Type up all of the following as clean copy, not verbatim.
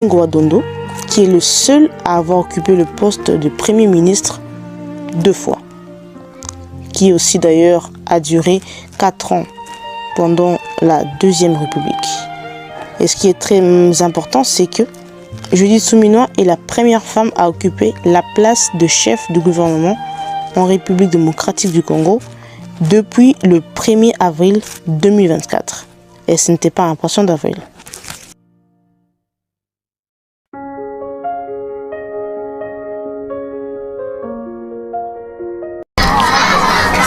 Ngouadondo, qui est le seul à avoir occupé le poste de Premier ministre 2 fois, qui aussi d'ailleurs a duré 4 ans pendant la Deuxième République. Et ce qui est très important, c'est que Judith Suminwa est la première femme à occuper la place de chef de gouvernement en République démocratique du Congo depuis le 1er avril 2024. Et ce n'était pas un poisson d'avril.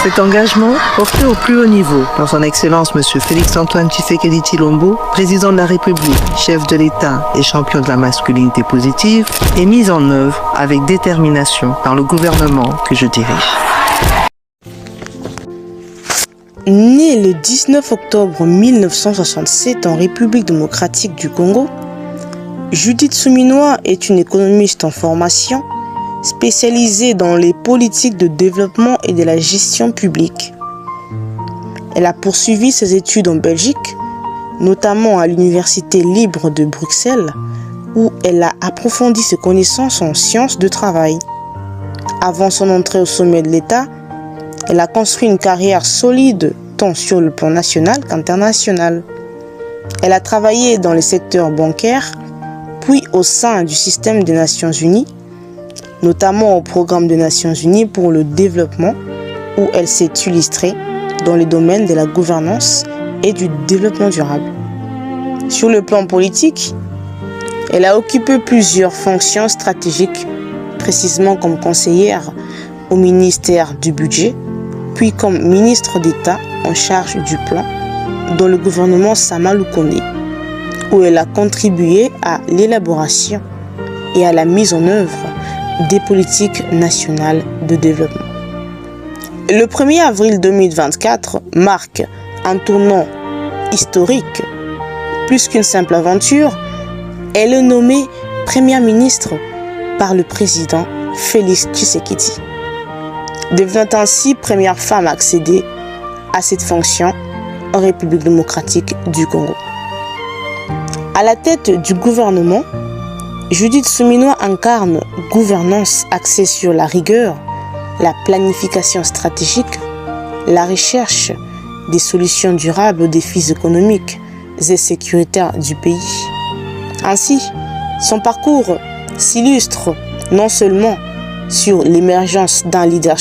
Cet engagement, porté au plus haut niveau par son Excellence M. Félix-Antoine Tshisekedi Tshilombo, président de la République, chef de l'État et champion de la masculinité positive, est mis en œuvre avec détermination par le gouvernement que je dirige. Née le 19 octobre 1967 en République démocratique du Congo, Judith Suminwa est une économiste en formation spécialisée dans les politiques de développement et de la gestion publique. Elle a poursuivi ses études en Belgique, notamment à l'Université libre de Bruxelles, où elle a approfondi ses connaissances en sciences de travail. Avant son entrée au sommet de l'État, elle a construit une carrière solide tant sur le plan national qu'international. Elle a travaillé dans le secteur bancaire, puis au sein du système des Nations Unies, notamment au programme des Nations Unies pour le développement, où elle s'est illustrée dans les domaines de la gouvernance et du développement durable. Sur le plan politique, elle a occupé plusieurs fonctions stratégiques, précisément comme conseillère au ministère du Budget, puis comme ministre d'État en charge du plan dans le gouvernement Sama Lukonde, où elle a contribué à l'élaboration et à la mise en œuvre des politiques nationales de développement. Le 1er avril 2024 marque un tournant historique. Plus qu'une simple aventure, elle est nommée première ministre par le président Félix Tshisekedi, devenant ainsi première femme à accéder à cette fonction en République démocratique du Congo. À la tête du gouvernement, Judith Suminwa incarne gouvernance axée sur la rigueur, la planification stratégique, la recherche des solutions durables aux défis économiques et sécuritaires du pays. Ainsi, son parcours s'illustre non seulement sur l'émergence d'un leadership